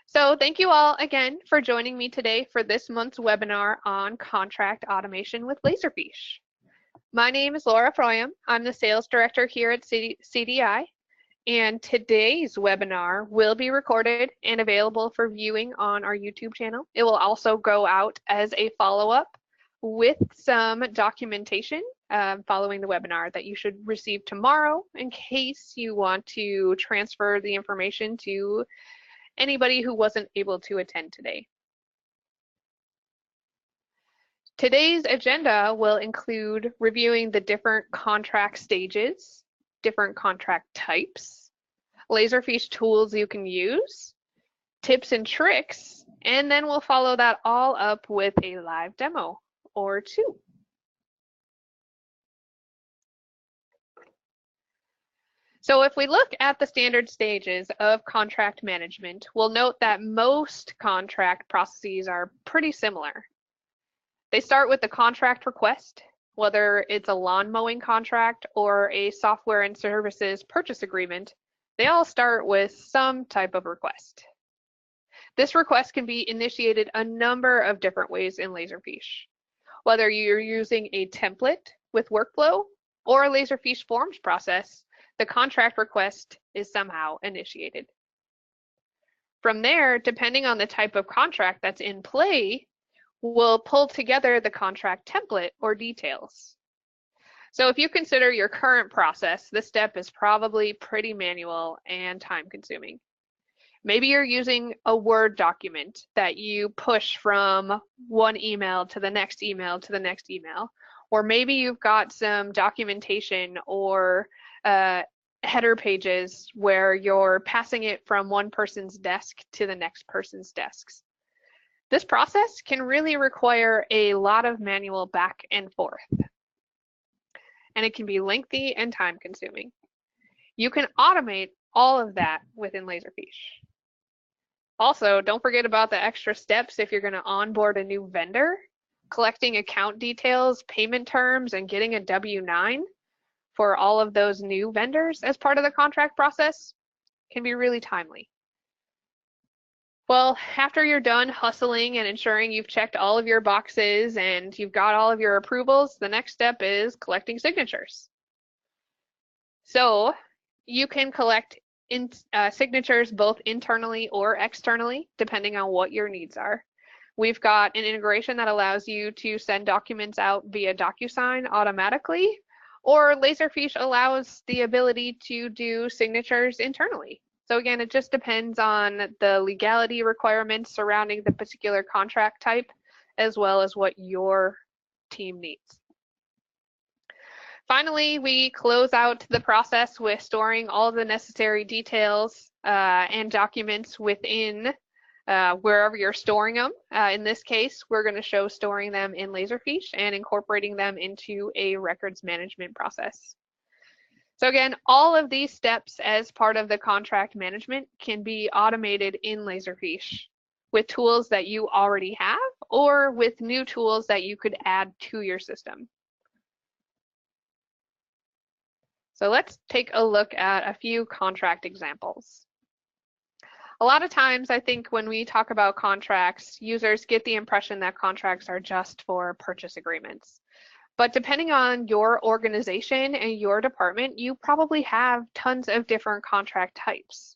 So thank you all again for joining me today for this month's webinar on contract automation with Laserfiche. My name is Laura Froyam. I'm the sales director here at CDI, and today's webinar will be recorded and available for viewing on our YouTube channel. It will also go out as a follow-up with some documentation following the webinar that you should receive tomorrow in case you want to transfer the information to anybody who wasn't able to attend today. Today's agenda will include reviewing the different contract stages, different contract types, Laserfiche tools you can use, tips and tricks, and then we'll follow that all up with a live demo or two. So if we look at the standard stages of contract management, we'll note that most contract processes are pretty similar. They start with the contract request, whether it's a lawn mowing contract or a software and services purchase agreement, they all start with some type of request. This request can be initiated a number of different ways in Laserfiche, whether you're using a template with workflow or a Laserfiche forms process. The contract request is somehow initiated. From there, depending on the type of contract that's in play, we'll pull together the contract template or details. So if you consider your current process, this step is probably pretty manual and time-consuming. Maybe you're using a Word document that you push from one email to the next email to the next email, or maybe you've got some documentation or header pages where you're passing it from one person's desk to the next person's desks. This process can really require a lot of manual back and forth, and it can be lengthy and time consuming. You can automate all of that within Laserfiche. Also, don't forget about the extra steps if you're going to onboard a new vendor. Collecting account details, payment terms, and getting a W-9 for all of those new vendors as part of the contract process can be really timely. Well, after you're done hustling and ensuring you've checked all of your boxes and you've got all of your approvals, the next step is collecting signatures. So you can collect signatures both internally or externally, depending on what your needs are. We've got an integration that allows you to send documents out via DocuSign automatically, or Laserfiche allows the ability to do signatures internally. So again, it just depends on the legality requirements surrounding the particular contract type, as well as what your team needs. Finally, we close out the process with storing all the necessary details and documents within wherever you're storing them. In this case, we're going to show storing them in Laserfiche and incorporating them into a records management process. So again, all of these steps as part of the contract management can be automated in Laserfiche with tools that you already have or with new tools that you could add to your system. So let's take a look at a few contract examples. A lot of times, I think when we talk about contracts, users get the impression that contracts are just for purchase agreements. But depending on your organization and your department, you probably have tons of different contract types.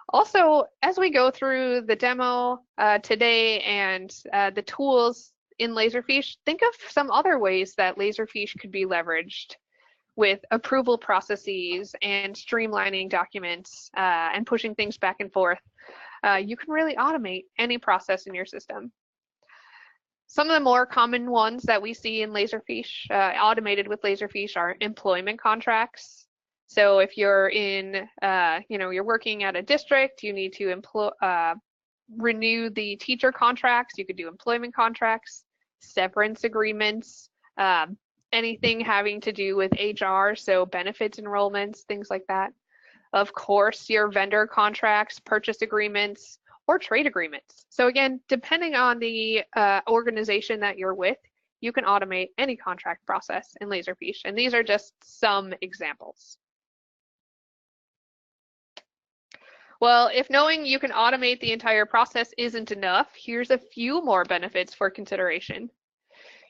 Also, as we go through the demo today and the tools in Laserfiche, think of some other ways that Laserfiche could be leveraged with approval processes and streamlining documents and pushing things back and forth. You can really automate any process in your system. Some of the more common ones that we see in Laserfiche, automated with Laserfiche, are employment contracts. So if you're in, you're working at a district, you need to renew the teacher contracts, you could do employment contracts, severance agreements, anything having to do with HR, so benefits enrollments, things like that. Of course, your vendor contracts, purchase agreements, or trade agreements. So again, depending on the organization that you're with, you can automate any contract process in Laserfiche, and these are just some examples. Well, if knowing you can automate the entire process isn't enough, here's a few more benefits for consideration.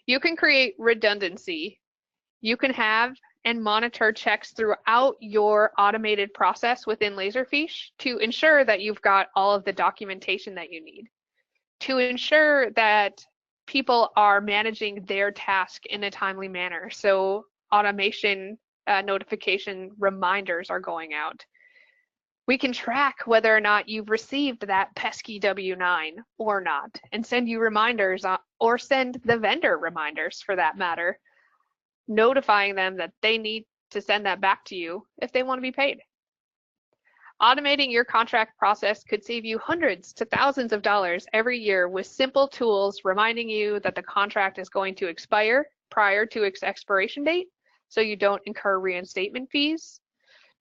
You can create redundancy. You can have and monitor checks throughout your automated process within Laserfiche to ensure that you've got all of the documentation that you need, to ensure that people are managing their task in a timely manner. So automation notification reminders are going out. We can track whether or not you've received that pesky W-9 or not, and send you reminders or send the vendor reminders for that matter, notifying them that they need to send that back to you if they want to be paid. Automating your contract process could save you hundreds to thousands of dollars every year with simple tools reminding you that the contract is going to expire prior to its expiration date, so you don't incur reinstatement fees.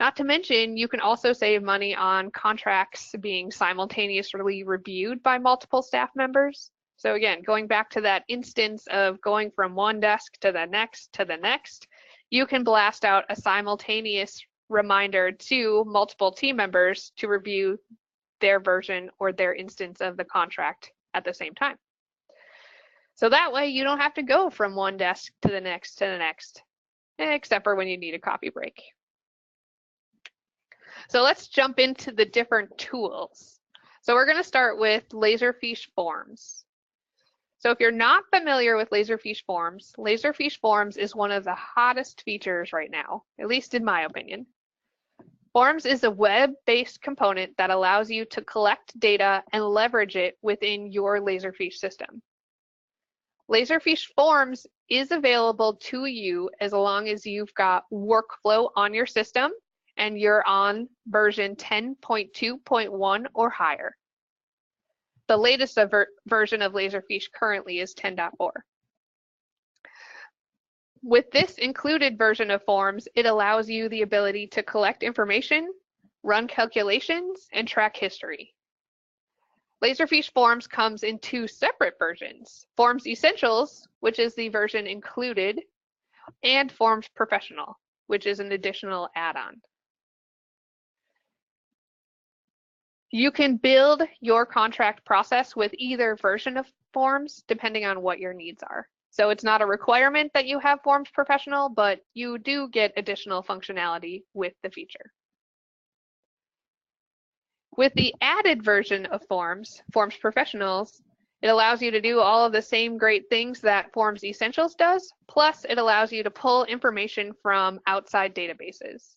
Not to mention, you can also save money on contracts being simultaneously reviewed by multiple staff members. So again, going back to that instance of going from one desk to the next, you can blast out a simultaneous reminder to multiple team members to review their version or their instance of the contract at the same time. So that way you don't have to go from one desk to the next, except for when you need a coffee break. So let's jump into the different tools. So we're going to start with Laserfiche Forms. So if you're not familiar with Laserfiche Forms is one of the hottest features right now, at least in my opinion. Forms is a web-based component that allows you to collect data and leverage it within your Laserfiche system. Laserfiche Forms is available to you as long as you've got workflow on your system and you're on version 10.2.1 or higher. The latest version of Laserfiche currently is 10.4. With this included version of Forms, it allows you the ability to collect information, run calculations, and track history. Laserfiche Forms comes in two separate versions, Forms Essentials, which is the version included, and Forms Professional, which is an additional add-on. You can build your contract process with either version of Forms, depending on what your needs are. So it's not a requirement that you have Forms Professional, but you do get additional functionality with the feature. With the added version of Forms, Forms Professionals, it allows you to do all of the same great things that Forms Essentials does, plus it allows you to pull information from outside databases.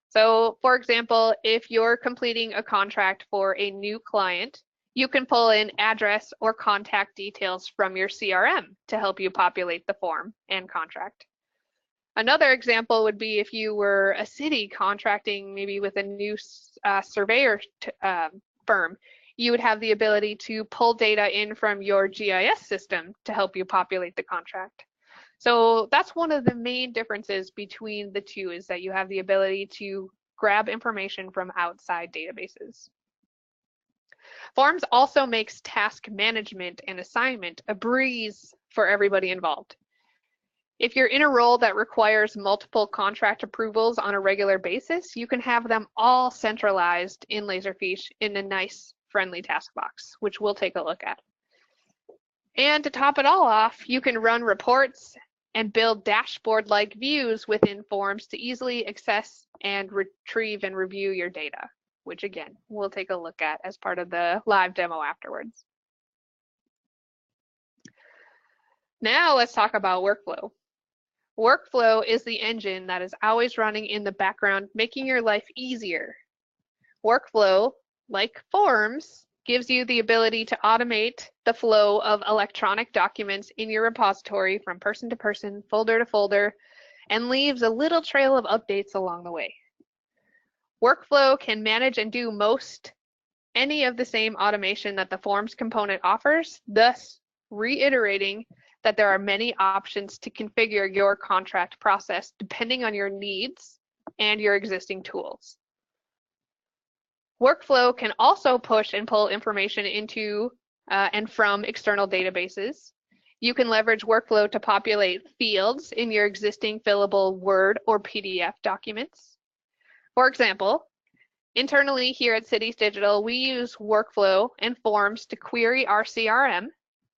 So for example, if you're completing a contract for a new client, you can pull in address or contact details from your CRM to help you populate the form and contract. Another example would be if you were a city contracting maybe with a new surveyor firm, you would have the ability to pull data in from your GIS system to help you populate the contract. So that's one of the main differences between the two, is that you have the ability to grab information from outside databases. Forms also makes task management and assignment a breeze for everybody involved. If you're in a role that requires multiple contract approvals on a regular basis, you can have them all centralized in Laserfiche in a nice, friendly task box, which we'll take a look at. And to top it all off, you can run reports and build dashboard-like views within Forms to easily access and retrieve and review your data, which again, we'll take a look at as part of the live demo afterwards. Now let's talk about workflow. Workflow is the engine that is always running in the background, making your life easier. Workflow, like Forms, gives you the ability to automate the flow of electronic documents in your repository from person to person, folder to folder, and leaves a little trail of updates along the way. Workflow can manage and do any of the same automation that the Forms component offers, thus reiterating that there are many options to configure your contract process depending on your needs and your existing tools. Workflow can also push and pull information into and from external databases. You can leverage Workflow to populate fields in your existing fillable Word or PDF documents. For example, Internally here at Cities Digital, we use workflow and forms to query our CRM,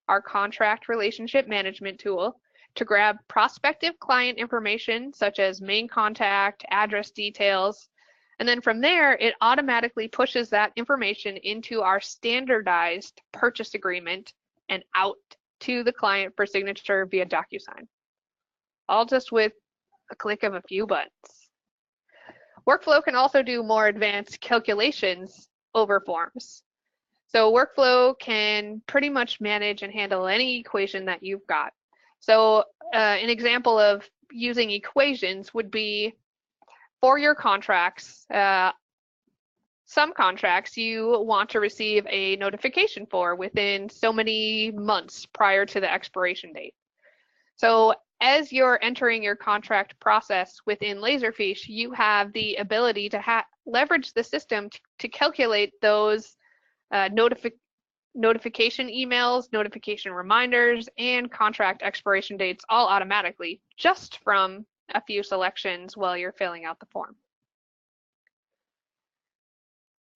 our contract relationship management tool, to grab prospective client information such as main contact, address details, and then from there, it automatically pushes that information into our standardized purchase agreement and out to the client for signature via DocuSign, all just with a click of a few buttons. Workflow can also do more advanced calculations over forms. So workflow can pretty much manage and handle any equation that you've got. So an example of using equations would be for your contracts, some contracts you want to receive a notification for within so many months prior to the expiration date. So as you're entering your contract process within Laserfiche, you have the ability to leverage the system to calculate those notification emails, notification reminders, and contract expiration dates all automatically just from a few selections while you're filling out the form.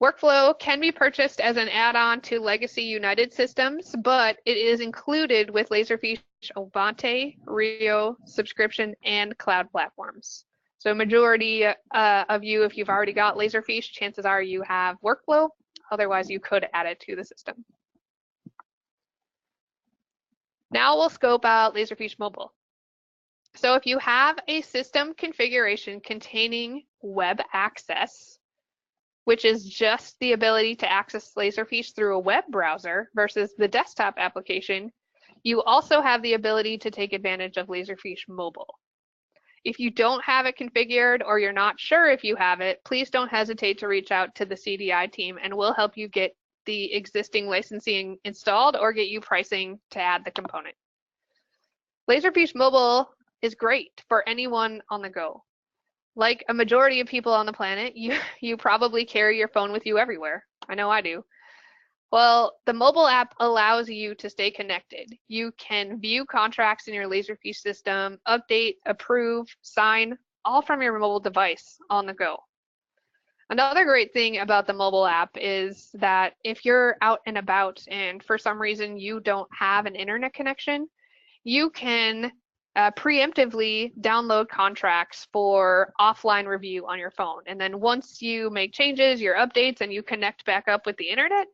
Workflow can be purchased as an add-on to Legacy United systems, but it is included with Laserfiche Ovante, Rio, subscription, and cloud platforms. So majority of you, if you've already got Laserfiche, chances are you have Workflow. Otherwise, you could add it to the system. Now we'll scope out Laserfiche Mobile. So if you have a system configuration containing web access, which is just the ability to access Laserfiche through a web browser versus the desktop application, you also have the ability to take advantage of Laserfiche Mobile. If you don't have it configured or you're not sure if you have it, please don't hesitate to reach out to the CDI team and we'll help you get the existing licensing installed or get you pricing to add the component. Laserfiche Mobile is great for anyone on the go. Like a majority of people on the planet, you probably carry your phone with you everywhere. I know I do. Well, the mobile app allows you to stay connected. You can view contracts in your Laserfiche system, update, approve, sign, all from your mobile device on the go. Another great thing about the mobile app is that if you're out and about and for some reason you don't have an internet connection, you can preemptively download contracts for offline review on your phone. And then once you make changes, your updates, and you connect back up with the internet,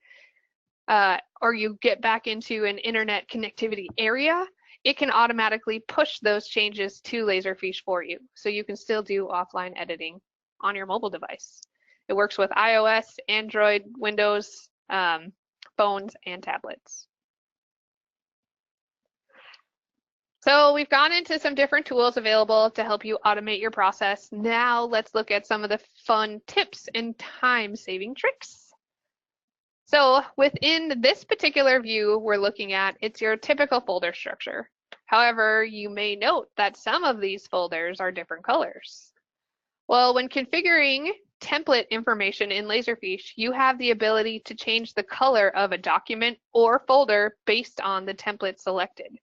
or you get back into an internet connectivity area, it can automatically push those changes to Laserfiche for you. So you can still do offline editing on your mobile device. It works with iOS, Android, Windows, phones, and tablets. So we've gone into some different tools available to help you automate your process. Now let's look at some of the fun tips and time-saving tricks. So within this particular view we're looking at, it's your typical folder structure. However, you may note that some of these folders are different colors. Well, when configuring template information in Laserfiche, you have the ability to change the color of a document or folder based on the template selected.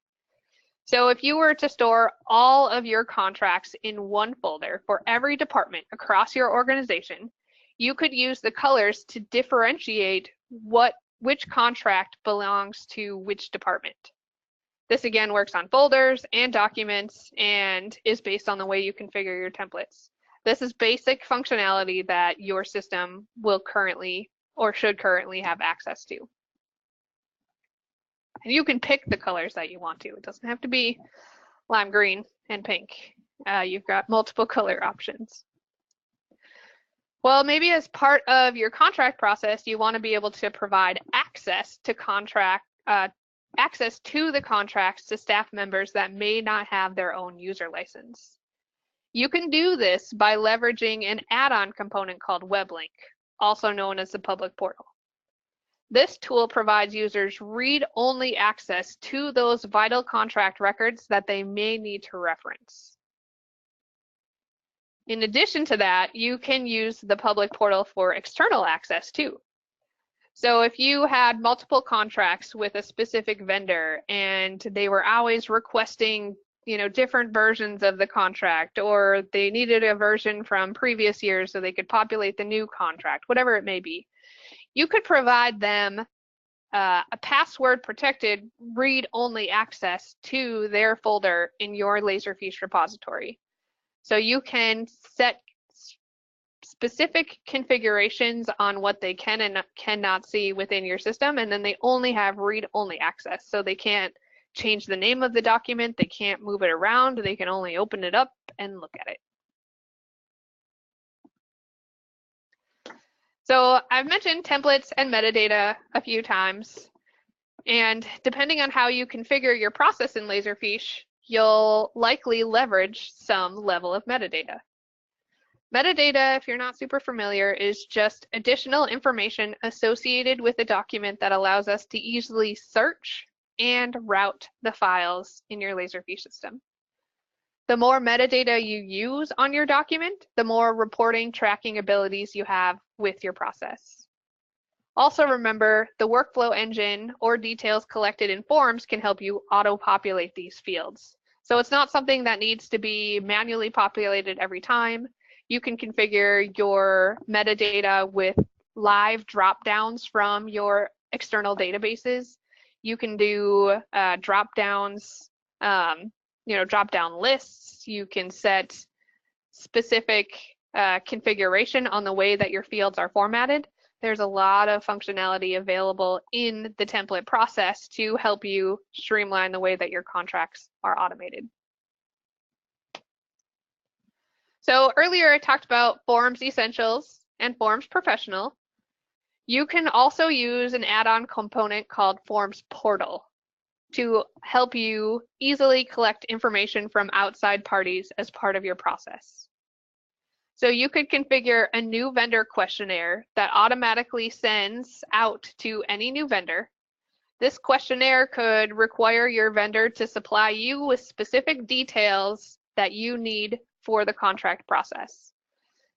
So if you were to store all of your contracts in one folder for every department across your organization, you could use the colors to differentiate which contract belongs to which department. This again works on folders and documents and is based on the way you configure your templates. This is basic functionality that your system will currently or should currently have access to. And you can pick the colors that you want to. It doesn't have to be lime green and pink. You've got multiple color options. Well, maybe as part of your contract process, you want to be able to provide access to the contracts to staff members that may not have their own user license. You can do this by leveraging an add-on component called WebLink, also known as the public portal. This tool provides users read-only access to those vital contract records that they may need to reference. In addition to that, you can use the public portal for external access too. So if you had multiple contracts with a specific vendor and they were always requesting different versions of the contract, or they needed a version from previous years so they could populate the new contract, whatever it may be. You could provide them a password protected read-only access to their folder in your Laserfiche repository. So you can set specific configurations on what they can and cannot see within your system, and then they only have read-only access. So they can't change the name of the document, they can't move it around, they can only open it up and look at it. So I've mentioned templates and metadata a few times, and depending on how you configure your process in Laserfiche, you'll likely leverage some level of metadata. Metadata, if you're not super familiar, is just additional information associated with a document that allows us to easily search and route the files in your Laserfiche system. The more metadata you use on your document, the more reporting tracking abilities you have with your process. Also remember, the workflow engine or details collected in forms can help you auto-populate these fields. So it's not something that needs to be manually populated every time. You can configure your metadata with live drop-downs from your external databases. You can do drop-downs, drop-down lists. You can set specific configuration on the way that your fields are formatted. There's a lot of functionality available in the template process to help you streamline the way that your contracts are automated. So earlier I talked about Forms Essentials and Forms Professional. You can also use an add-on component called Forms Portal to help you easily collect information from outside parties as part of your process. So you could configure a new vendor questionnaire that automatically sends out to any new vendor. This questionnaire could require your vendor to supply you with specific details that you need for the contract process.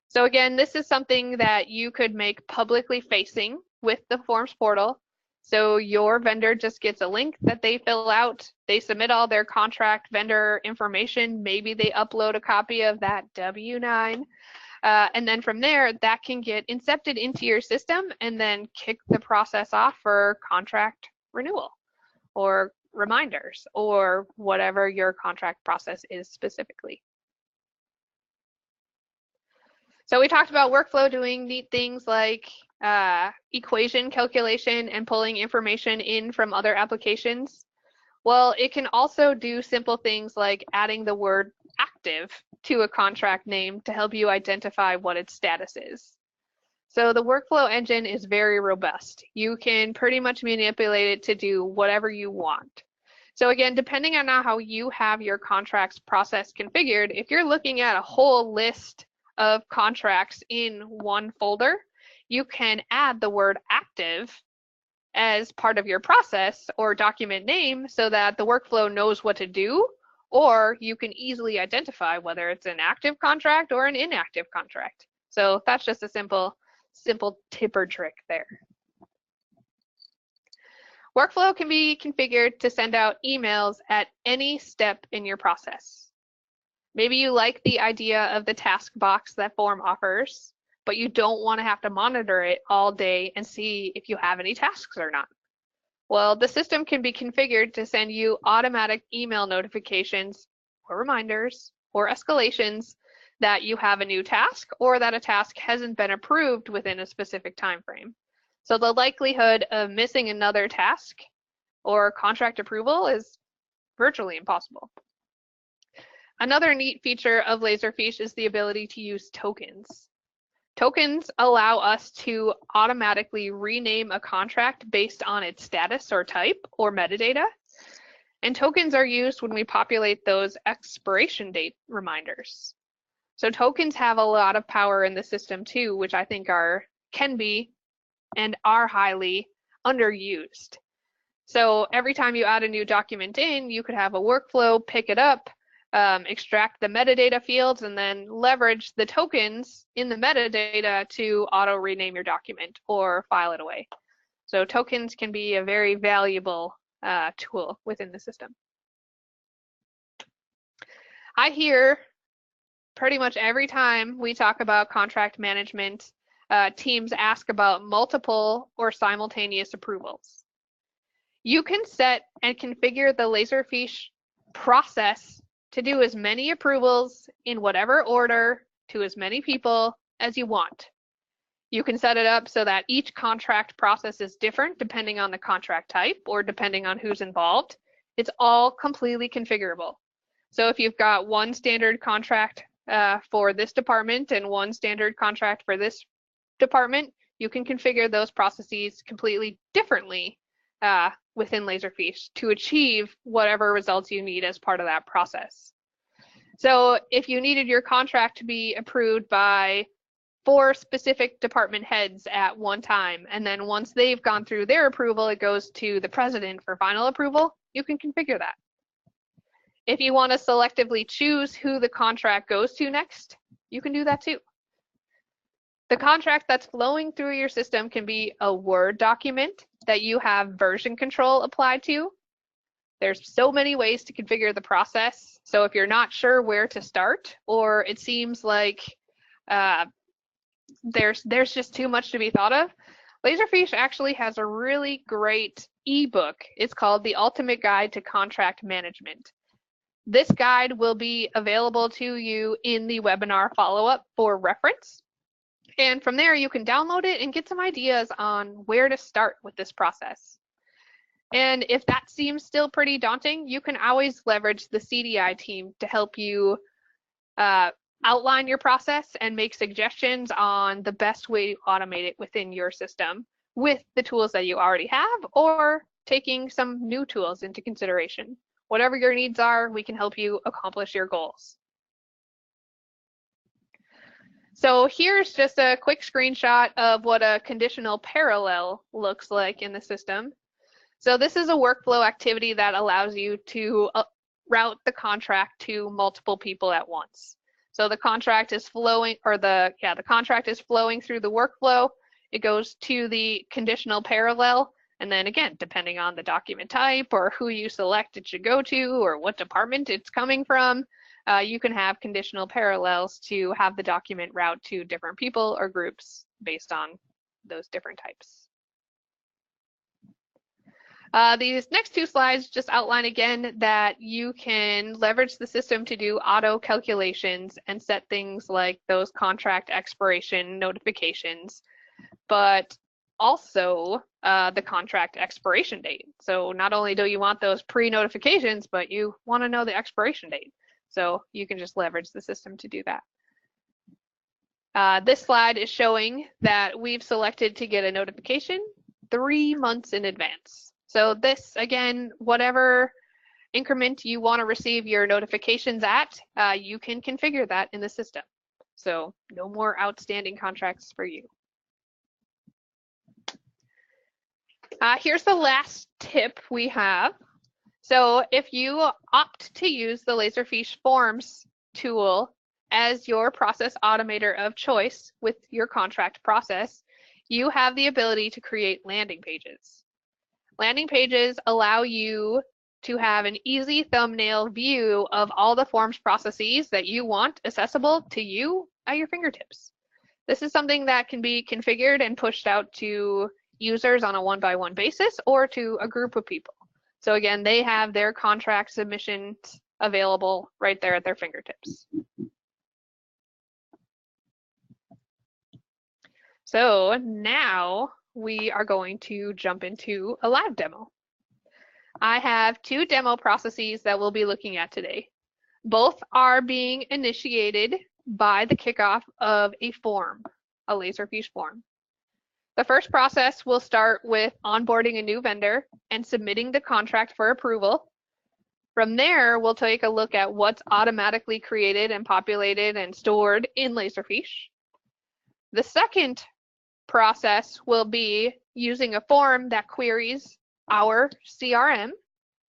So again, this is something that you could make publicly facing with the Forms portal. So your vendor just gets a link that they fill out, they submit all their contract vendor information, maybe they upload a copy of that W-9, and then from there, that can get incepted into your system and then kick the process off for contract renewal or reminders or whatever your contract process is specifically. So we talked about workflow doing neat things like equation calculation and pulling information in from other applications. Well, it can also do simple things like adding the word active to a contract name to help you identify what its status is. So the workflow engine is very robust. You can pretty much manipulate it to do whatever you want. So again, depending on how you have your contracts process configured, if you're looking at a whole list of contracts in one folder, you can add the word active as part of your process or document name so that the workflow knows what to do, or you can easily identify whether it's an active contract or an inactive contract. So that's just a simple tip or trick there. Workflow can be configured to send out emails at any step in your process. Maybe you like the idea of the task box that Form offers, but you don't want to have to monitor it all day and see if you have any tasks or not. Well, the system can be configured to send you automatic email notifications or reminders or escalations that you have a new task or that a task hasn't been approved within a specific time frame. So the likelihood of missing another task or contract approval is virtually impossible. Another neat feature of Laserfiche is the ability to use tokens. Tokens allow us to automatically rename a contract based on its status or type or metadata. And tokens are used when we populate those expiration date reminders. So tokens have a lot of power in the system too, which I think can be and are highly underused. So every time you add a new document in, you could have a workflow pick it up, extract the metadata fields, and then leverage the tokens in the metadata to auto rename your document or file it away. So tokens can be a very valuable tool within the system. I hear pretty much every time we talk about contract management, teams ask about multiple or simultaneous approvals. You can set and configure the Laserfiche process to do as many approvals in whatever order to as many people as you want. You can set it up so that each contract process is different depending on the contract type or depending on who's involved. It's all completely configurable. So if you've got one standard contract for this department and one standard contract for this department, you can configure those processes completely differently within Laserfiche to achieve whatever results you need as part of that process. So if you needed your contract to be approved by 4 specific department heads at one time, and then once they've gone through their approval, it goes to the president for final approval, you can configure that. If you want to selectively choose who the contract goes to next, you can do that too. The contract that's flowing through your system can be a Word document that you have version control applied to. There's so many ways to configure the process. So if you're not sure where to start, or it seems like there's just too much to be thought of, Laserfiche actually has a really great ebook. It's called The Ultimate Guide to Contract Management. This guide will be available to you in the webinar follow-up for reference. And from there, you can download it and get some ideas on where to start with this process. And if that seems still pretty daunting, you can always leverage the CDI team to help you outline your process and make suggestions on the best way to automate it within your system with the tools that you already have, or taking some new tools into consideration. Whatever your needs are, we can help you accomplish your goals. So here's just a quick screenshot of what a conditional parallel looks like in the system. So this is a workflow activity that allows you to route the contract to multiple people at once. So the contract is flowing, or the contract is flowing through the workflow. It goes to the conditional parallel, and then again, depending on the document type or who you select it should go to or what department it's coming from, you can have conditional parallels to have the document route to different people or groups based on those different types. These next 2 slides just outline again that you can leverage the system to do auto calculations and set things like those contract expiration notifications, but also the contract expiration date. So not only do you want those pre-notifications, but you want to know the expiration date. So you can just leverage the system to do that. This slide is showing that we've selected to get a notification 3 months in advance. So this, again, whatever increment you want to receive your notifications at, you can configure that in the system. So no more outstanding contracts for you. Here's the last tip we have. So if you opt to use the Laserfiche Forms tool as your process automator of choice with your contract process, you have the ability to create landing pages. Landing pages allow you to have an easy thumbnail view of all the forms processes that you want accessible to you at your fingertips. This is something that can be configured and pushed out to users on a one-by-one basis or to a group of people. So again, they have their contract submissions available right there at their fingertips. So now we are going to jump into a live demo. I have 2 demo processes that we'll be looking at today. Both are being initiated by the kickoff of a form, a Laserfiche form. The first process will start with onboarding a new vendor and submitting the contract for approval. From there, we'll take a look at what's automatically created and populated and stored in Laserfiche. The second process will be using a form that queries our CRM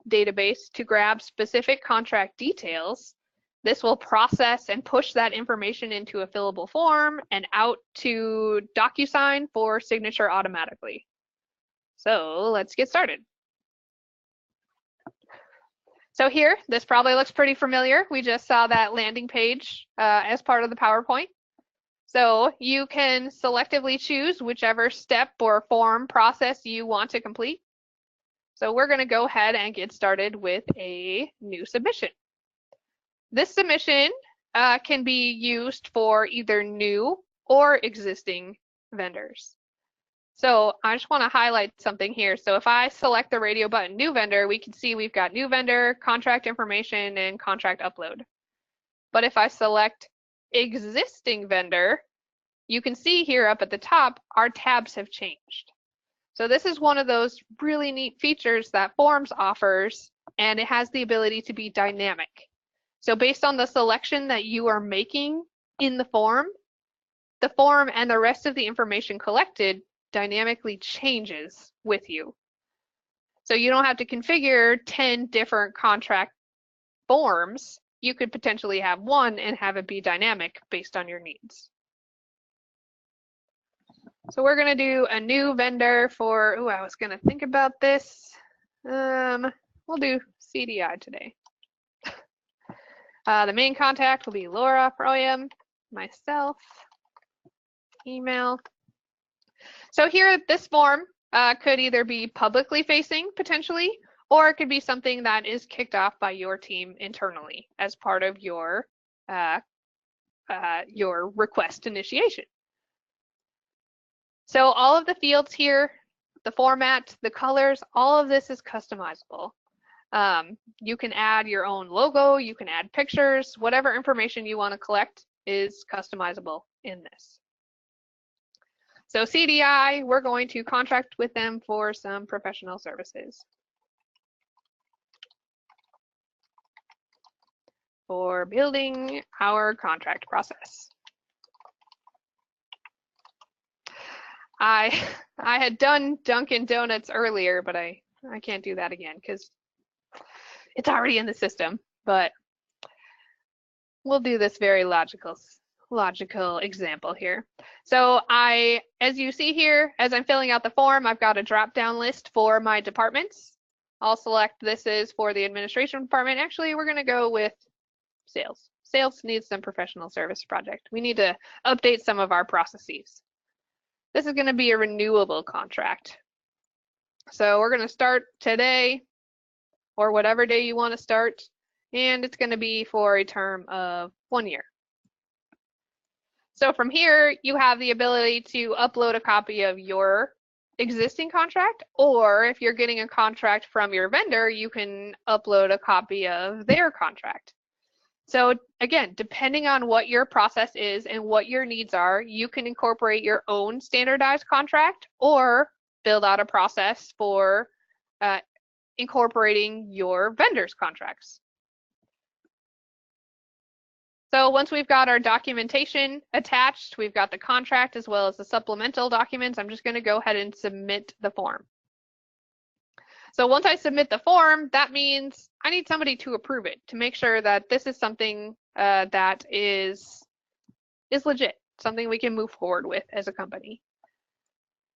database to grab specific contract details. This will process and push that information into a fillable form and out to DocuSign for signature automatically. So let's get started. So here, this probably looks pretty familiar. We just saw that landing page as part of the PowerPoint. So you can selectively choose whichever step or form process you want to complete. So we're going to go ahead and get started with a new submission. This submission can be used for either new or existing vendors. So I just want to highlight something here. So if I select the radio button new vendor, we can see we've got new vendor, contract information, and contract upload. But if I select existing vendor, you can see here up at the top, our tabs have changed. So this is one of those really neat features that Forms offers, and it has the ability to be dynamic. So based on the selection that you are making in the form and the rest of the information collected dynamically changes with you. So you don't have to configure 10 different contract forms. You could potentially have one and have it be dynamic based on your needs. So we're going to do a new vendor for, I was going to think about this. We'll do CDI today. The main contact will be Laura Proyam, myself, email. So here, this form could either be publicly facing potentially, or it could be something that is kicked off by your team internally as part of your request initiation. So all of the fields here, the format, the colors, all of this is customizable. You can add your own logo, you can add pictures, whatever information you want to collect is customizable in this. So CDI, we're going to contract with them for some professional services for building our contract process. I had done Dunkin' Donuts earlier, but I can't do that again because it's already in the system, but we'll do this very logical example here. So as you see here, as I'm filling out the form, I've got a drop-down list for my departments. I'll select this is for the administration department. Actually, we're going to go with sales. Sales needs some professional service project. We need to update some of our processes. This is going to be a renewable contract. So we're going to start today or whatever day you want to start, and it's going to be for a term of 1 year. So from here, you have the ability to upload a copy of your existing contract, or if you're getting a contract from your vendor, you can upload a copy of their contract. So again, depending on what your process is and what your needs are, you can incorporate your own standardized contract or build out a process for incorporating your vendor's contracts. So once we've got our documentation attached, we've got the contract as well as the supplemental documents, I'm just going to go ahead and submit the form. So once I submit the form, that means I need somebody to approve it to make sure that this is something that is legit, something we can move forward with as a company.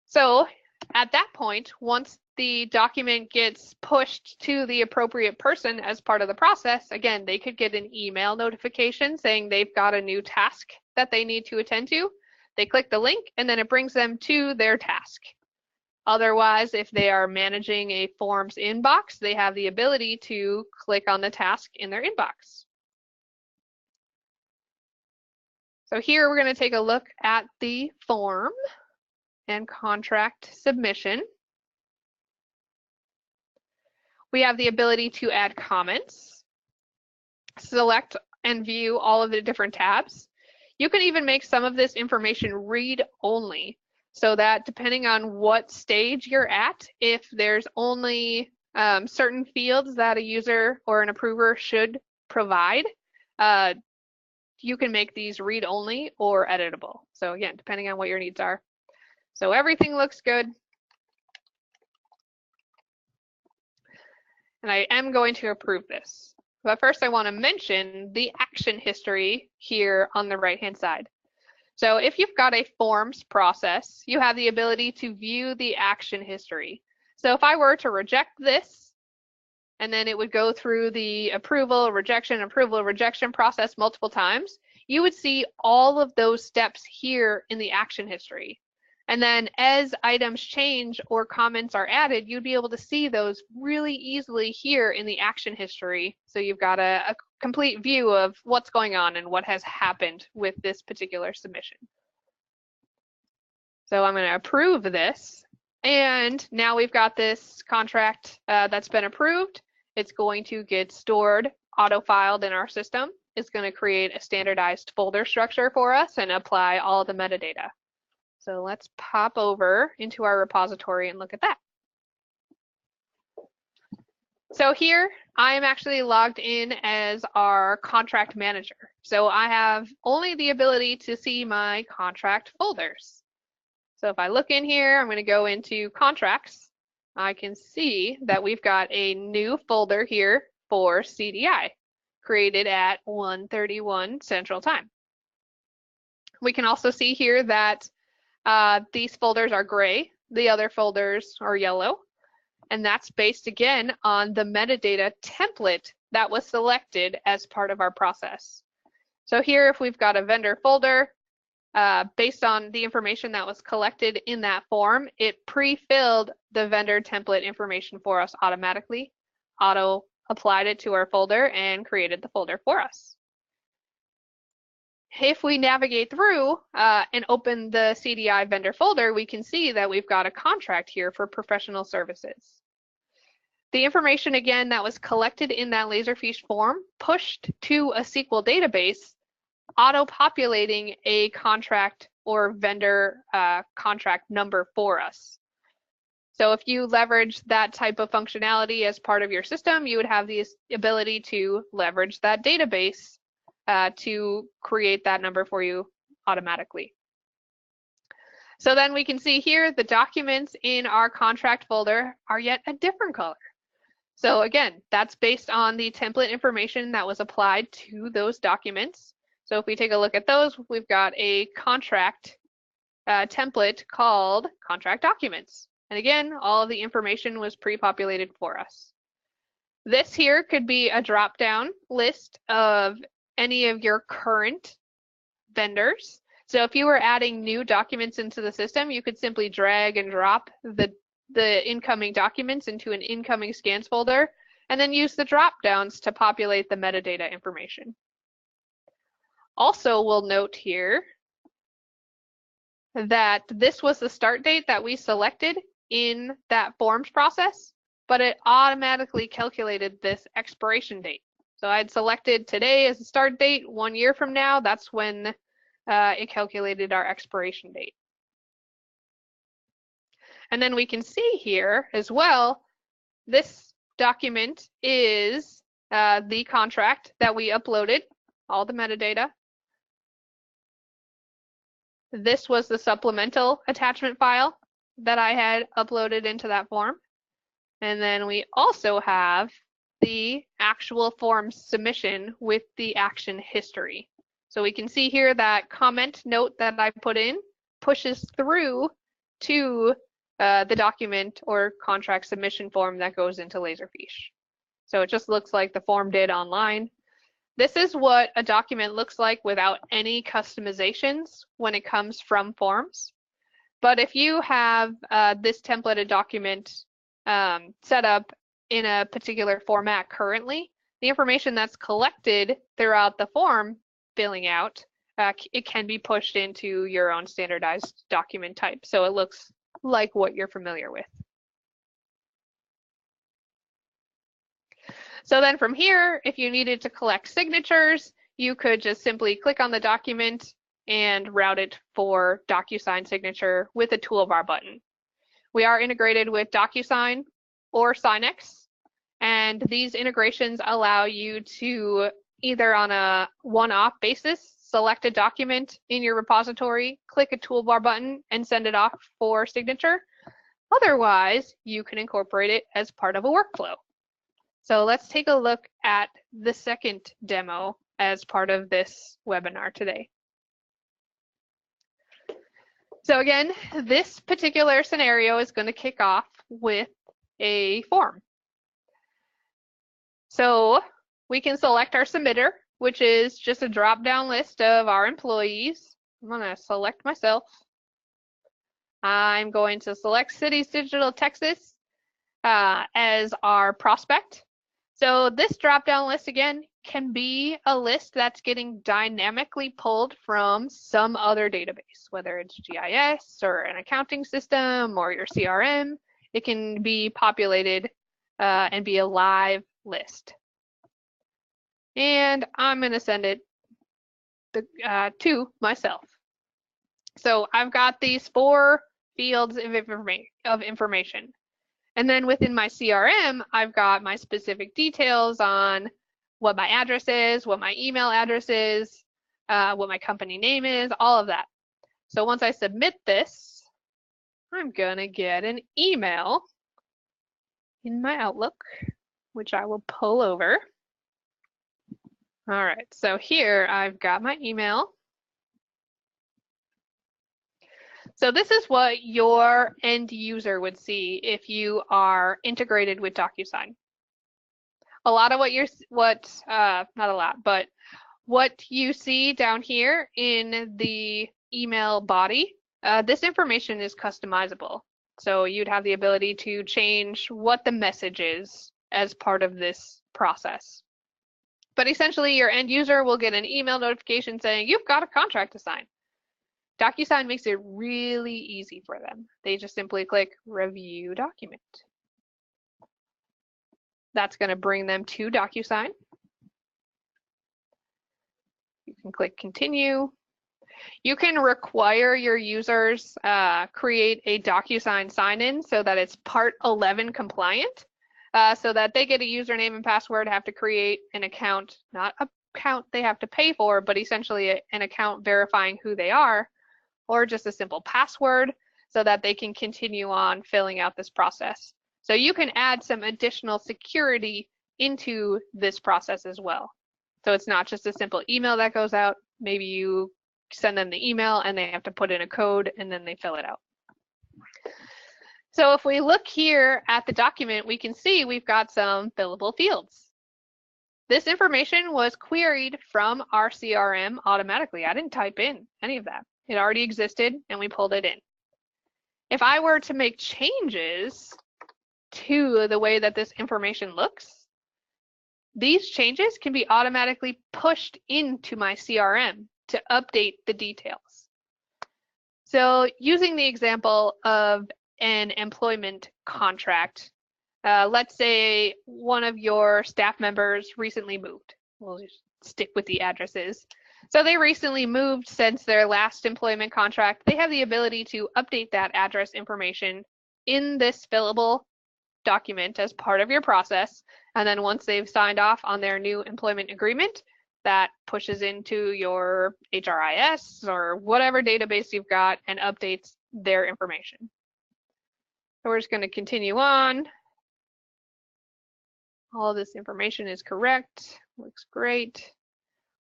So at that point, once the document gets pushed to the appropriate person as part of the process, again, they could get an email notification saying they've got a new task that they need to attend to. They click the link and then it brings them to their task. Otherwise, if they are managing a forms inbox, they have the ability to click on the task in their inbox. So here we're going to take a look at the form and contract submission. We have the ability to add comments, select and view all of the different tabs. You can even make some of this information read only, so that depending on what stage you're at, if there's only certain fields that a user or an approver should provide, you can make these read only or editable. So again, depending on what your needs are. So everything looks good. And I am going to approve this. But first I want to mention the action history here on the right-hand side. So if you've got a forms process, you have the ability to view the action history. So if I were to reject this and then it would go through the approval, rejection process multiple times, you would see all of those steps here in the action history. And then as items change or comments are added, you'd be able to see those really easily here in the action history. So you've got a complete view of what's going on and what has happened with this particular submission. So I'm going to approve this. And now we've got this contract that's been approved. It's going to get stored, auto-filed in our system. It's going to create a standardized folder structure for us and apply all the metadata. So let's pop over into our repository and look at that. So here I am actually logged in as our contract manager. So I have only the ability to see my contract folders. So if I look in here, I'm going to go into contracts. I can see that we've got a new folder here for CDI created at 1:31 Central Time. We can also see here that these folders are gray, the other folders are yellow, and that's based again on the metadata template that was selected as part of our process. So here, if we've got a vendor folder, based on the information that was collected in that form, it pre-filled the vendor template information for us automatically, auto-applied it to our folder, and created the folder for us. If we navigate through and open the CDI vendor folder, we can see that we've got a contract here for professional services. The information, again, that was collected in that Laserfiche form pushed to a SQL database, auto-populating a contract or vendor contract number for us. So if you leverage that type of functionality as part of your system, you would have the ability to leverage that database to create that number for you automatically. So then we can see here the documents in our contract folder are yet a different color. So again, that's based on the template information that was applied to those documents. So if we take a look at those, we've got a contract template called contract documents. And again, all of the information was pre-populated for us. This here could be a drop-down list of any of your current vendors. So if you were adding new documents into the system, you could simply drag and drop the incoming documents into an incoming scans folder, and then use the drop-downs to populate the metadata information. Also, we'll note here that this was the start date that we selected in that forms process, but it automatically calculated this expiration date. So I'd selected today as the start date. 1 year from now, that's when it calculated our expiration date. And then we can see here as well, this document is the contract that we uploaded, all the metadata. This was the supplemental attachment file that I had uploaded into that form. And then we also have the actual form submission with the action history. So we can see here that comment note that I put in pushes through to the document or contract submission form that goes into Laserfiche. So it just looks like the form did online. This is what a document looks like without any customizations when it comes from forms. But if you have this templated document set up in a particular format currently, the information that's collected throughout the form filling out, it can be pushed into your own standardized document type. So it looks like what you're familiar with. So then from here, if you needed to collect signatures, you could just simply click on the document and route it for DocuSign signature with a toolbar button. We are integrated with DocuSign or Signex, and these integrations allow you to either on a one-off basis, select a document in your repository, click a toolbar button, and send it off for signature. Otherwise, you can incorporate it as part of a workflow. So let's take a look at the second demo as part of this webinar today. So again, this particular scenario is going to kick off with a form. So we can select our submitter, which is just a drop-down list of our employees. I'm going to select myself. I'm going to select Cities Digital Texas as our prospect. So this drop-down list, again, can be a list that's getting dynamically pulled from some other database, whether it's GIS or an accounting system or your CRM. It can be populated and be a live list. And I'm going to send it to myself. So I've got these 4 fields of information. And then within my CRM, I've got my specific details on what my address is, what my email address is, what my company name is, all of that. So once I submit this, I'm going to get an email in my Outlook, which I will pull over. All right, so here I've got my email. So this is what your end user would see if you are integrated with DocuSign. A lot of not a lot, but what you see down here in the email body, this information is customizable. So you'd have the ability to change what the message is as part of this process. But essentially your end user will get an email notification saying, you've got a contract to sign. DocuSign makes it really easy for them. They just simply click Review Document. That's going to bring them to DocuSign. You can click Continue. You can require your users create a DocuSign sign-in so that it's Part 11 compliant, so that they get a username and password, have to create an account, not an account they have to pay for, but essentially an account verifying who they are, or just a simple password so that they can continue on filling out this process. So you can add some additional security into this process as well. So it's not just a simple email that goes out. Maybe you send them the email and they have to put in a code and then they fill it out. So if we look here at the document, we can see we've got some fillable fields. This information was queried from our CRM automatically. I didn't type in any of that. It already existed and we pulled it in. If I were to make changes to the way that this information looks, these changes can be automatically pushed into my CRM to update the details. So using the example of an employment contract, let's say one of your staff members recently moved. We'll just stick with the addresses. So they recently moved since their last employment contract. They have the ability to update that address information in this fillable document as part of your process. And then once they've signed off on their new employment agreement, that pushes into your HRIS or whatever database you've got and updates their information. So we're just going to continue on. All of this information is correct. Looks great.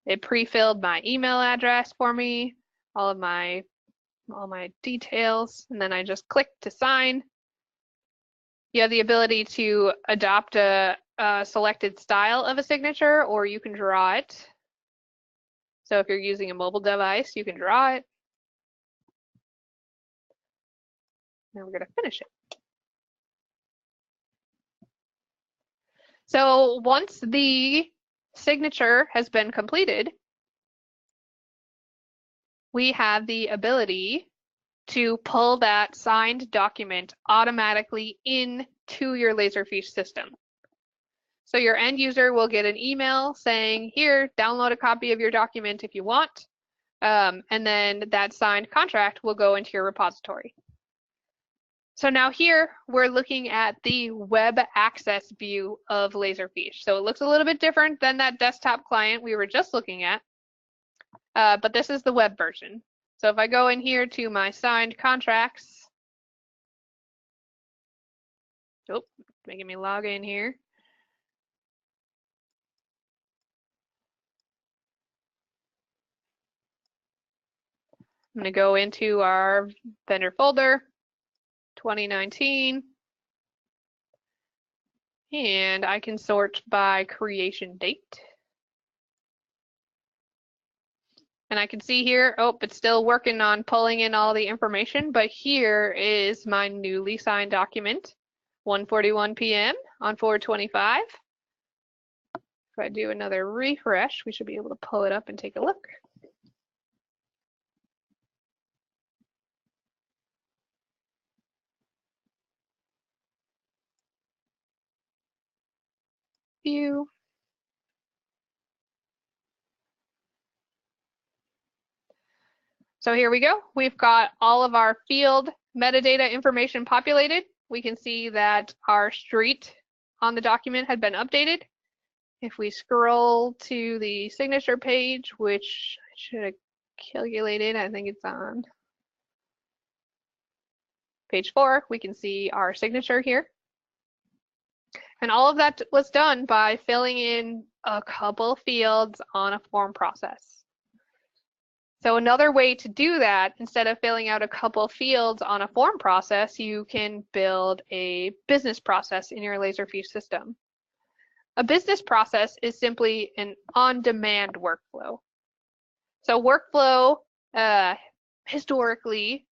It pre-filled my email address for me, all my details, and then I just click to sign. You have the ability to adopt a selected style of a signature, or you can draw it. So if you're using a mobile device, you can draw it. Now we're going to finish it. So once the signature has been completed, we have the ability to pull that signed document automatically into your Laserfiche system. So your end user will get an email saying, here, download a copy of your document if you want, and then that signed contract will go into your repository. So now here we're looking at the web access view of Laserfiche. So it looks a little bit different than that desktop client we were just looking at, but this is the web version. So if I go in here to my signed contracts, oh, making me log in here. I'm going to go into our vendor folder, 2019, And I can sort by creation date. And I can see here, oh, it's still working on pulling in all the information, but here is my newly signed document, 1:41 p.m. on 4/25. If I do another refresh, we should be able to pull it up and take a look. View. So here we go. We've got all of our field metadata information populated. We can see that our street on the document had been updated. If we scroll to the signature page, which I should have calculated, I think it's on page 4, we can see our signature here. And all of that was done by filling in a couple fields on a form process. So another way to do that, instead of filling out a couple fields on a form process, you can build a business process in your Laserfiche system. A business process is simply an on-demand workflow. So workflow historically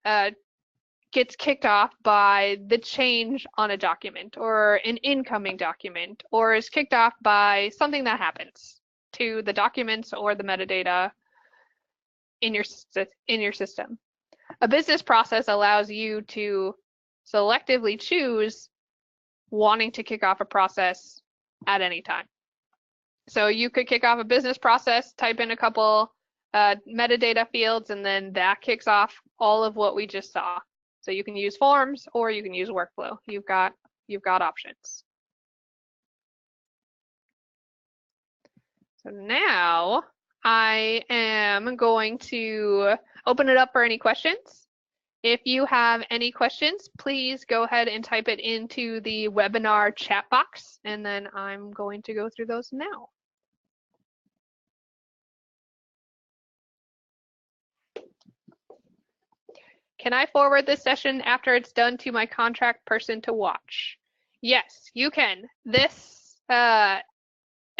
gets kicked off by the change on a document or an incoming document, or is kicked off by something that happens to the documents or the metadata in your system. A business process allows you to selectively choose wanting to kick off a process at any time. So you could kick off a business process, type in a couple metadata fields, and then that kicks off all of what we just saw. So you can use forms or you can use workflow. You've got options. So now I am going to open it up for any questions. If you have any questions, please go ahead and type it into the webinar chat box, and then I'm going to go through those now. Can I forward this session after it's done to my contract person to watch? Yes, you can. This, as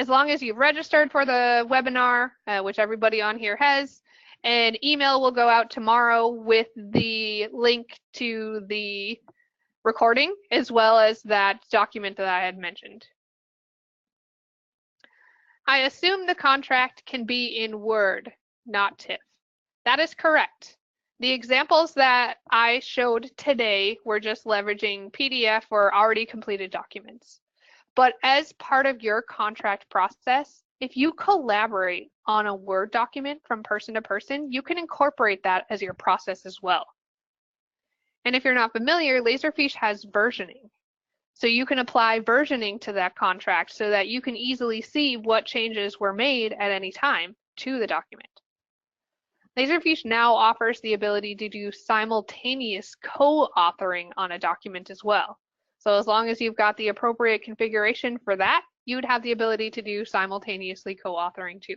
long as you've registered for the webinar, which everybody on here has, an email will go out tomorrow with the link to the recording, as well as that document that I had mentioned. I assume the contract can be in Word, not TIFF. That is correct. The examples that I showed today were just leveraging PDF or already completed documents. But as part of your contract process, if you collaborate on a Word document from person to person, you can incorporate that as your process as well. And if you're not familiar, Laserfiche has versioning. So you can apply versioning to that contract so that you can easily see what changes were made at any time to the document. Laserfiche now offers the ability to do simultaneous co-authoring on a document as well. So as long as you've got the appropriate configuration for that, you would have the ability to do simultaneously co-authoring too.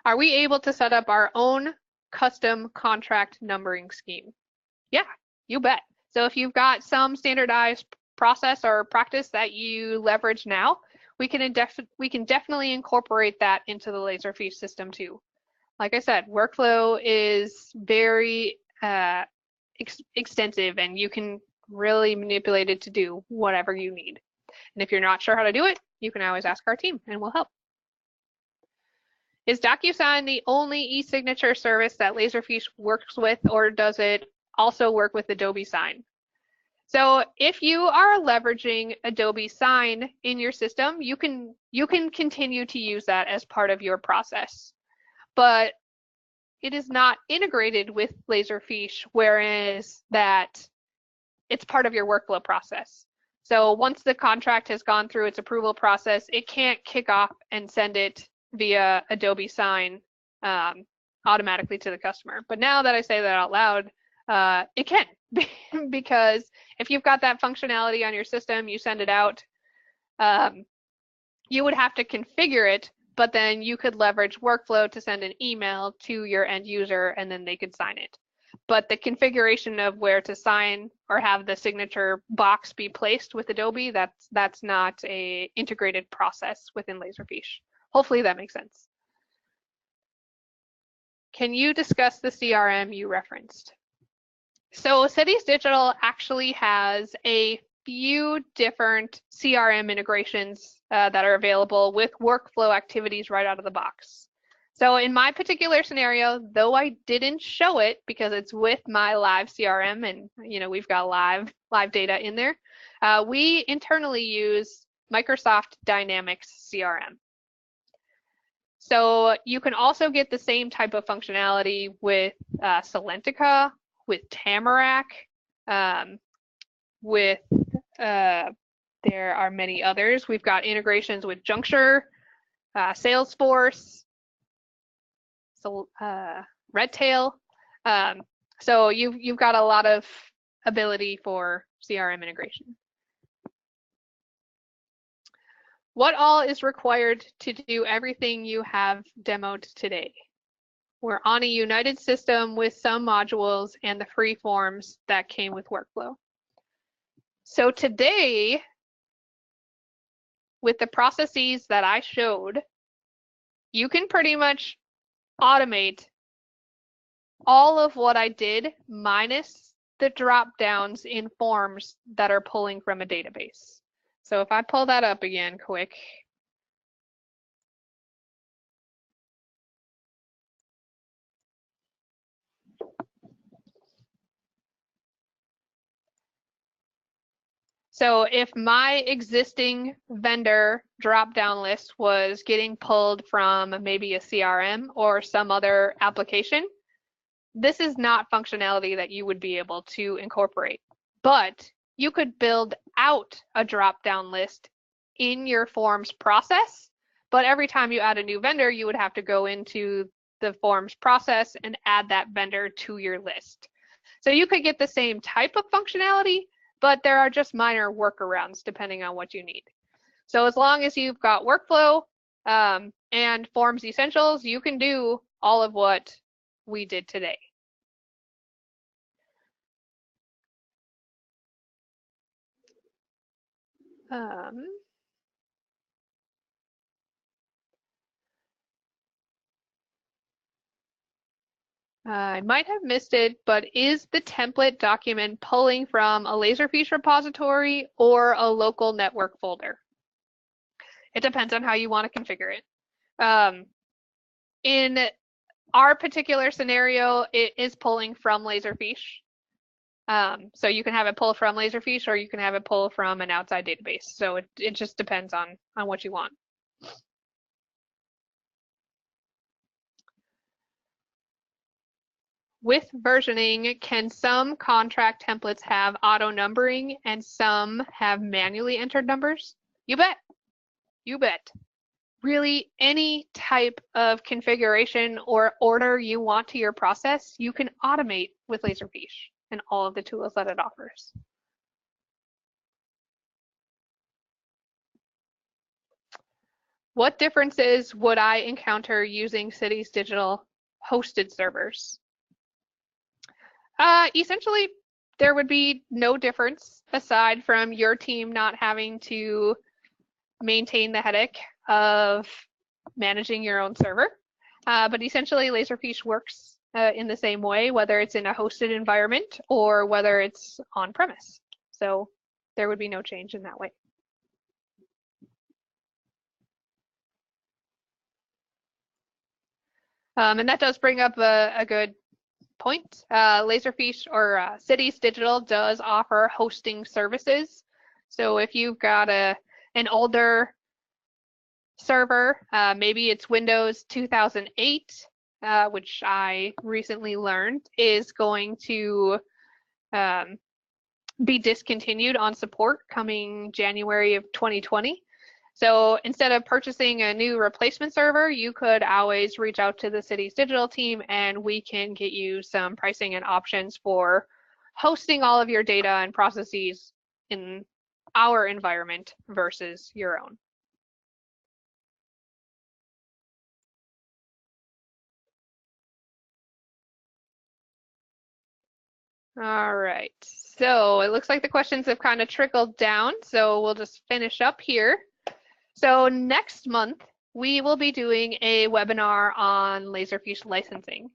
Are we able to set up our own custom contract numbering scheme? Yeah, you bet. So if you've got some standardized process or practice that you leverage now, we can definitely incorporate that into the Laserfiche system too. Like I said, workflow is very extensive, and you can really manipulate it to do whatever you need. And if you're not sure how to do it, you can always ask our team and we'll help. Is DocuSign the only e-signature service that Laserfiche works with, or does it also work with Adobe Sign? So if you are leveraging Adobe Sign in your system, you can continue to use that as part of your process. But it is not integrated with Laserfiche, whereas that it's part of your workflow process. So once the contract has gone through its approval process, it can't kick off and send it via Adobe Sign automatically to the customer. But now that I say that out loud, it can, because if you've got that functionality on your system, you send it out, you would have to configure it, but then you could leverage workflow to send an email to your end user and then they could sign it. but the configuration of where to sign or have the signature box be placed with Adobe, that's not a integrated process within Laserfiche. Hopefully that makes sense. Can you discuss the CRM you referenced? So Cities Digital actually has a few different CRM integrations that are available with workflow activities right out of the box. So in my particular scenario, though I didn't show it because it's with my live CRM and we've got live data in there, we internally use Microsoft Dynamics CRM. So you can also get the same type of functionality with Salentica, with Tamarack, there are many others. We've got integrations with Juncture, Salesforce, so Redtail. So you've got a lot of ability for CRM integration. What all is required to do everything you have demoed today? We're on a united system with some modules and the free forms that came with workflow. So today, with the processes that I showed, you can pretty much automate all of what I did minus the drop downs in forms that are pulling from a database. So if I pull that up again quick, so if my existing vendor drop-down list was getting pulled from maybe a CRM or some other application, this is not functionality that you would be able to incorporate. But you could build out a drop-down list in your forms process, but every time you add a new vendor, you would have to go into the forms process and add that vendor to your list. So you could get the same type of functionality, but there are just minor workarounds depending on what you need. So as long as you've got workflow and forms essentials, you can do all of what we did today. I might have missed it, but is the template document pulling from a Laserfiche repository or a local network folder? It depends on how you want to configure it. In our particular scenario, it is pulling from Laserfiche. So you can have it pull from Laserfiche or you can have it pull from an outside database. So it just depends on what you want. With versioning, can some contract templates have auto numbering and some have manually entered numbers? You bet. You bet. Really, any type of configuration or order you want to your process, you can automate with Laserfiche and all of the tools that it offers. What differences would I encounter using Cities Digital hosted servers? Essentially, there would be no difference aside from your team not having to maintain the headache of managing your own server. But essentially, Laserfiche works in the same way, whether it's in a hosted environment or whether it's on-premise. So there would be no change in that way. And that does bring up a good point. Laserfiche or Cities Digital does offer hosting services. So if you've got an older server, maybe it's Windows 2008, which I recently learned is going to be discontinued on support coming January of 2020. So instead of purchasing a new replacement server, you could always reach out to the Cities Digital team and we can get you some pricing and options for hosting all of your data and processes in our environment versus your own. All right, so it looks like the questions have kind of trickled down, so we'll just finish up here. So next month, we will be doing a webinar on Laserfiche licensing.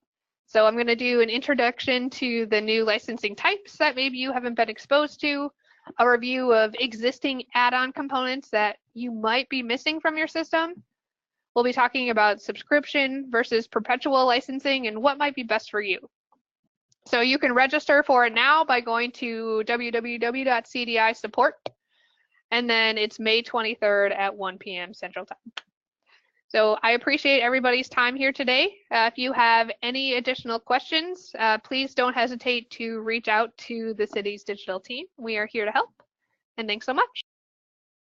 So I'm going to do an introduction to the new licensing types that maybe you haven't been exposed to, a review of existing add-on components that you might be missing from your system. We'll be talking about subscription versus perpetual licensing and what might be best for you. So you can register for it now by going to www.cdi.support, and then it's May 23rd at 1 p.m. Central Time. So I appreciate everybody's time here today. If you have any additional questions, please don't hesitate to reach out to the city's digital team. We are here to help, and thanks so much.